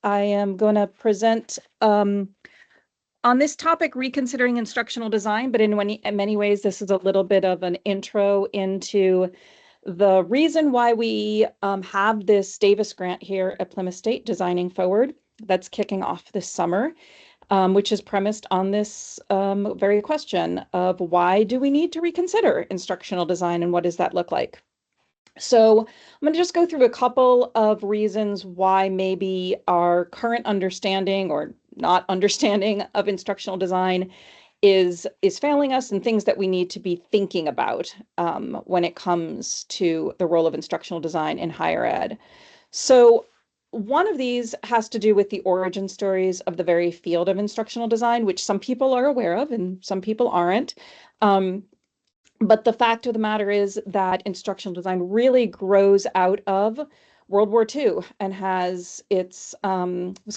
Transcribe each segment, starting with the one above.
I am going to present on this topic, reconsidering instructional design, but in many ways, this is a little bit of an intro into the reason why we have this Davis grant here at Plymouth State, Designing Forward, that's kicking off this summer, which is premised on this very question of why do we need to reconsider instructional design and what does that look like? So I'm going to just go through a couple of reasons why maybe our current understanding or not understanding of instructional design is failing us, and things that we need to be thinking about when it comes to the role of instructional design in higher ed. So one of these has to do with the origin stories of the very field of instructional design, which some people are aware of and some people aren't. But the fact of the matter is that instructional design really grows out of World War II and was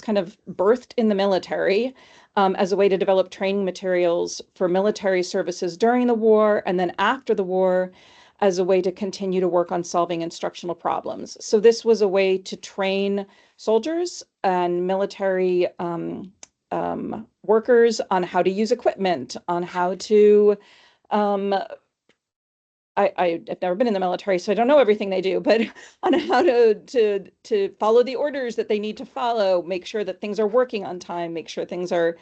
kind of birthed in the military as a way to develop training materials for military services during the war and then after the war as a way to continue to work on solving instructional problems. So this was a way to train soldiers and military workers on how to use equipment, on how to I've never been in the military, so I don't know everything they do, but on how to follow the orders that they need to follow, make sure that things are working on time, make sure things are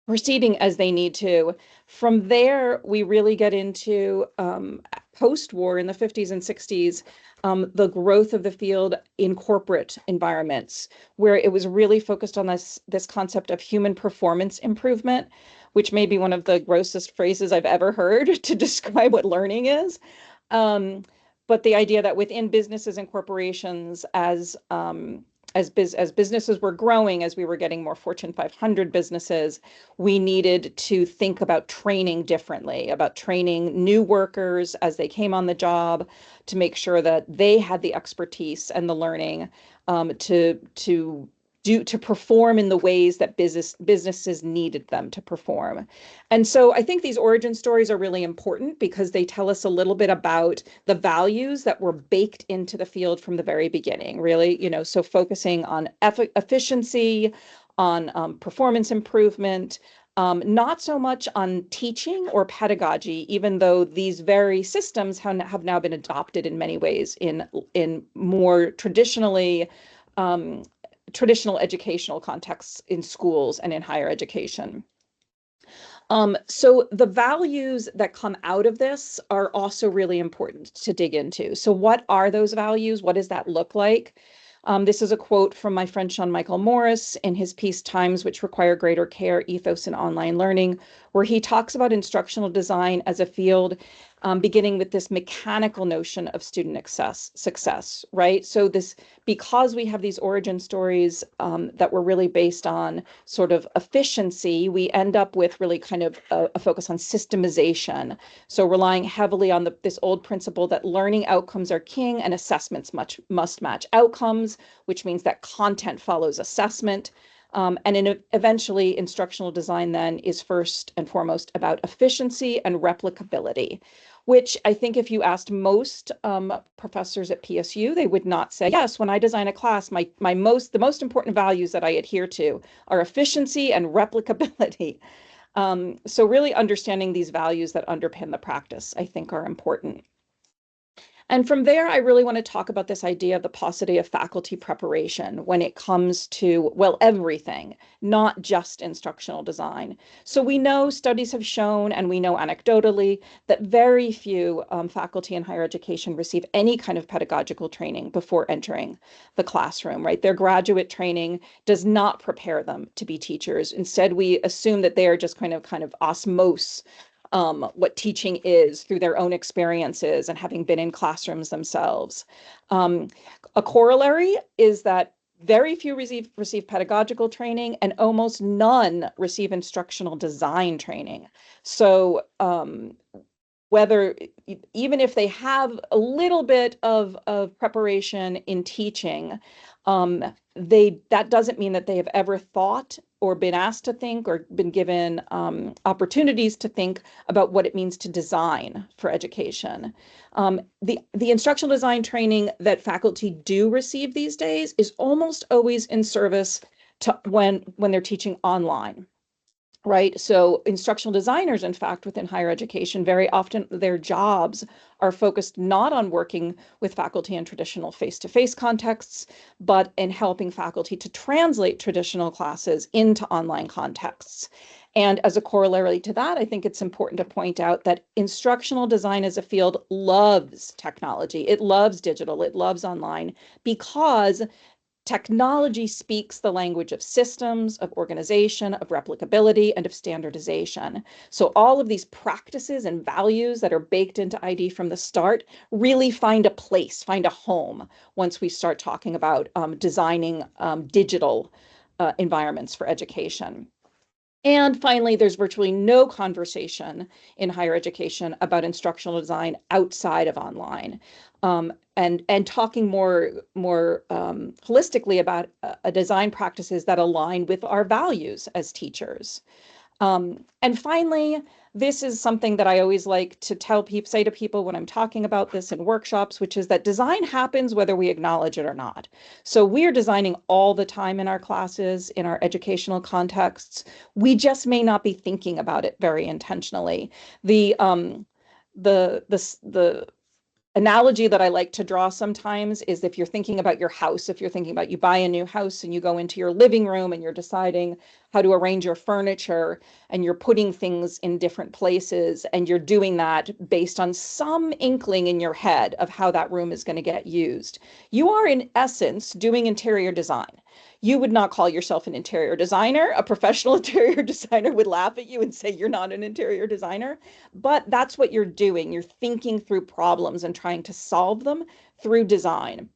proceeding as they need to. From there, we really get into post-war in the 50s and 60s, the growth of the field in corporate environments, where it was really focused on this concept of human performance improvement, which may be one of the grossest phrases I've ever heard to describe what learning is. But the idea that within businesses and corporations, as businesses were growing, as we were getting more Fortune 500 businesses, we needed to think about training differently, about training new workers as they came on the job to make sure that they had the expertise and the learning to perform in the ways that businesses needed them to perform. And so I think these origin stories are really important because they tell us a little bit about the values that were baked into the field from the very beginning, really, so focusing on efficiency, on performance improvement, not so much on teaching or pedagogy, even though these very systems have now been adopted in many ways in more traditional educational contexts in schools and in higher education. So the values that come out of this are also really important to dig into. So what are those values? What does that look like? This is a quote from my friend Sean-Michael Morris in his piece, Times Which Require Greater Care, Ethos in Online Learning, where he talks about instructional design as a field beginning with this mechanical notion of student success, right? So because we have these origin stories that were really based on sort of efficiency, we end up with really kind of a focus on systemization. So relying heavily on this old principle that learning outcomes are king and assessments must match outcomes, which means that content follows assessment. Eventually, instructional design then is first and foremost about efficiency and replicability, which I think if you asked most professors at PSU, they would not say, yes, when I design a class, the most important values that I adhere to are efficiency and replicability. So really understanding these values that underpin the practice, I think, are important. And from there, I really want to talk about this idea of the paucity of faculty preparation when it comes to, well, everything, not just instructional design. So we know studies have shown, and we know anecdotally, that very few faculty in higher education receive any kind of pedagogical training before entering the classroom, right? Their graduate training does not prepare them to be teachers. Instead, we assume that they are just kind of osmose what teaching is through their own experiences and having been in classrooms themselves. A corollary is that very few receive pedagogical training and almost none receive instructional design training. So even if they have a little bit of preparation in teaching, that doesn't mean that they have ever thought or been asked to think or been given opportunities to think about what it means to design for education. The instructional design training that faculty do receive these days is almost always in service to when they're teaching online. Right. So instructional designers, in fact, within higher education, very often their jobs are focused not on working with faculty in traditional face-to-face contexts, but in helping faculty to translate traditional classes into online contexts. And as a corollary to that, I think it's important to point out that instructional design as a field loves technology. It loves digital, it loves online, because technology speaks the language of systems, of organization, of replicability, and of standardization. So all of these practices and values that are baked into ID from the start really find a place, find a home once we start talking about designing digital environments for education. And finally, there's virtually no conversation in higher education about instructional design outside of online. And talking more holistically about design practices that align with our values as teachers. And finally, this is something that I always like to say to people when I'm talking about this in workshops, which is that design happens whether we acknowledge it or not. So we are designing all the time in our classes, in our educational contexts. We just may not be thinking about it very intentionally. The analogy that I like to draw sometimes is if you're thinking about your house, if you're thinking about you buy a new house and you go into your living room and you're deciding how to arrange your furniture and you're putting things in different places and you're doing that based on some inkling in your head of how that room is going to get used. You are in essence doing interior design. You would not call yourself an interior designer. A professional interior designer would laugh at you and say you're not an interior designer, but that's what you're doing. You're thinking through problems and trying to solve them through design.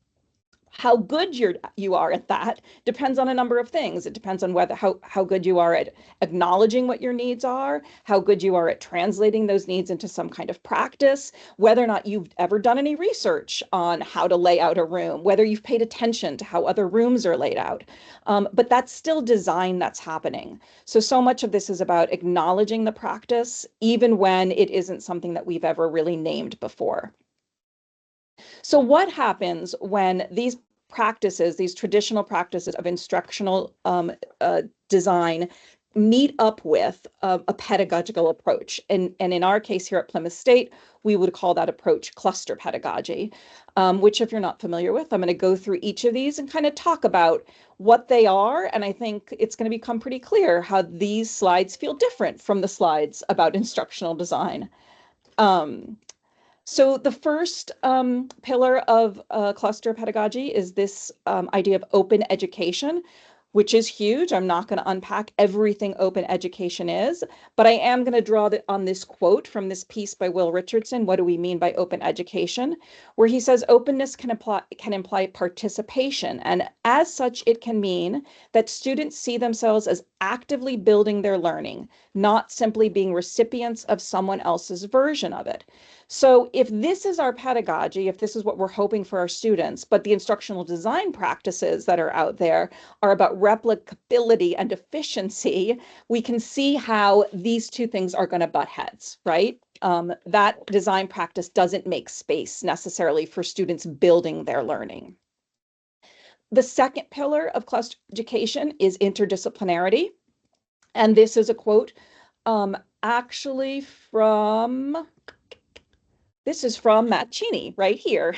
How good you are at that depends on a number of things. It depends on how good you are at acknowledging what your needs are, how good you are at translating those needs into some kind of practice, whether or not you've ever done any research on how to lay out a room, whether you've paid attention to how other rooms are laid out. But that's still design that's happening. So much of this is about acknowledging the practice, even when it isn't something that we've ever really named before. So what happens when these practices, these traditional practices of instructional design meet up with a pedagogical approach? And in our case here at Plymouth State, we would call that approach cluster pedagogy, which if you're not familiar with, I'm going to go through each of these and kind of talk about what they are. And I think it's going to become pretty clear how these slides feel different from the slides about instructional design. So the first pillar of cluster pedagogy is this idea of open education, which is huge. I'm not going to unpack everything open education is, but I am going to draw on this quote from this piece by Will Richardson, What Do We Mean by Open Education? Where he says openness can imply participation, and as such, it can mean that students see themselves as actively building their learning, not simply being recipients of someone else's version of it. So if this is our pedagogy, if this is what we're hoping for our students, but the instructional design practices that are out there are about replicability and efficiency, we can see how these two things are going to butt heads, right? That design practice doesn't make space necessarily for students building their learning. The second pillar of cluster education is interdisciplinarity. And this is a quote actually from This is from Matt Cheney right here,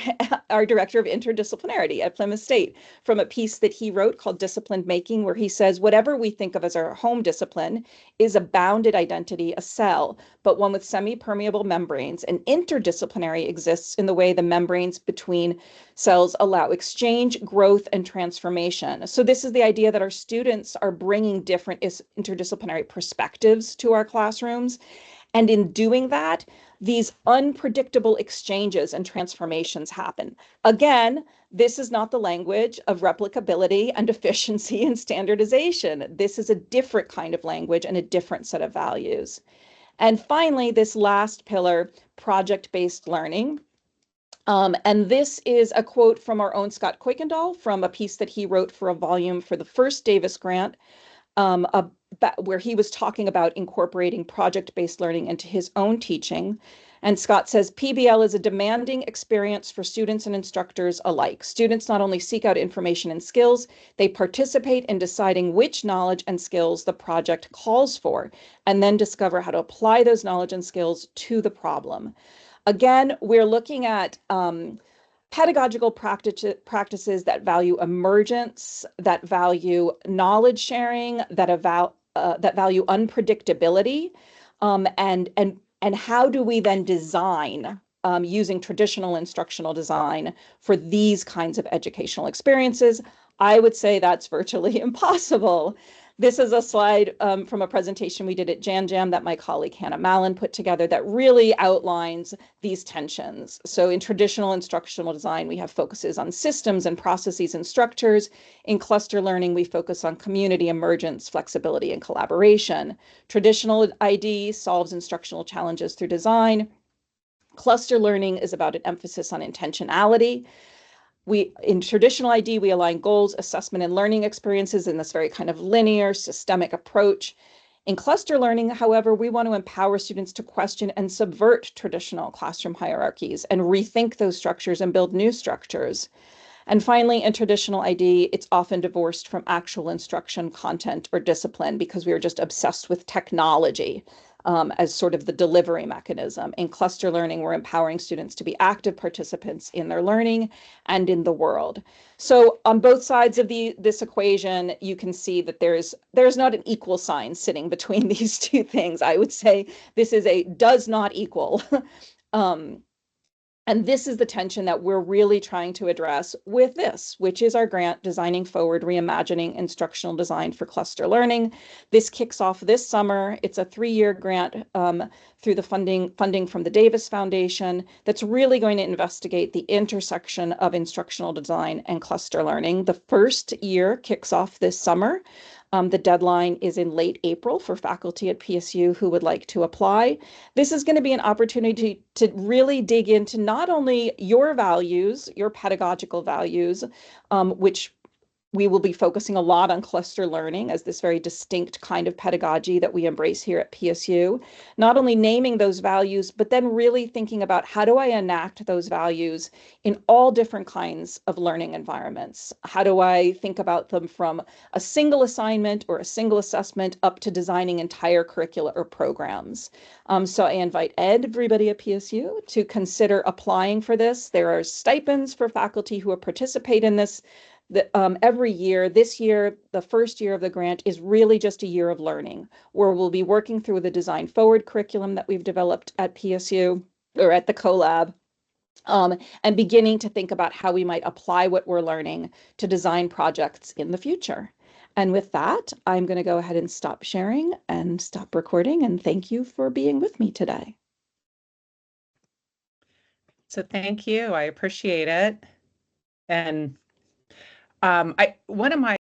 our director of interdisciplinarity at Plymouth State, from a piece that he wrote called Disciplined Making, where he says, whatever we think of as our home discipline is a bounded identity, a cell, but one with semi-permeable membranes. And interdisciplinary exists in the way the membranes between cells allow exchange, growth, and transformation. So this is the idea that our students are bringing different interdisciplinary perspectives to our classrooms. And in doing that, these unpredictable exchanges and transformations happen. Again, this is not the language of replicability and efficiency and standardization. This is a different kind of language and a different set of values. And finally, this last pillar, project-based learning. And this is a quote from our own Scott Kuykendall from a piece that he wrote for a volume for the first Davis grant where he was talking about incorporating project-based learning into his own teaching. And Scott says, PBL is a demanding experience for students and instructors alike. Students not only seek out information and skills, they participate in deciding which knowledge and skills the project calls for, and then discover how to apply those knowledge and skills to the problem. Again, we're looking at pedagogical practices that value emergence, that value knowledge sharing, that value unpredictability, and how do we then design using traditional instructional design for these kinds of educational experiences? I would say that's virtually impossible. This is a slide from a presentation we did at Jan Jam that my colleague Hannah Mallon put together that really outlines these tensions. So in traditional instructional design, we have focuses on systems and processes and structures. In cluster learning, we focus on community emergence, flexibility, and collaboration. Traditional ID solves instructional challenges through design. Cluster learning is about an emphasis on intentionality. In traditional ID, we align goals, assessment, and learning experiences in this very kind of linear, systemic approach. In cluster learning, however, we want to empower students to question and subvert traditional classroom hierarchies and rethink those structures and build new structures. And finally, in traditional ID, it's often divorced from actual instruction, content, or discipline because we are just obsessed with technology as sort of the delivery mechanism. In cluster learning, we're empowering students to be active participants in their learning and in the world. So on both sides of this equation, you can see that there's not an equal sign sitting between these two things. I would say this is a does not equal. And this is the tension that we're really trying to address with this, which is our grant, Designing Forward, Reimagining Instructional Design for Cluster Learning. This kicks off this summer. It's a 3-year grant through the funding from the Davis Foundation that's really going to investigate the intersection of instructional design and cluster learning. The first year kicks off this summer. The deadline is in late April for faculty at PSU who would like to apply. This is going to be an opportunity to really dig into not only your values, your pedagogical values, which we will be focusing a lot on cluster learning as this very distinct kind of pedagogy that we embrace here at PSU. Not only naming those values, but then really thinking about how do I enact those values in all different kinds of learning environments? How do I think about them from a single assignment or a single assessment up to designing entire curricula or programs? So I invite everybody at PSU to consider applying for this. There are stipends for faculty who participate in this every year. This year, the first year of the grant is really just a year of learning, where we'll be working through the Design Forward curriculum that we've developed at PSU or at the CoLab, and beginning to think about how we might apply what we're learning to design projects in the future. And with that, I'm going to go ahead and stop sharing and stop recording. And thank you for being with me today. So thank you. I appreciate it. And one of my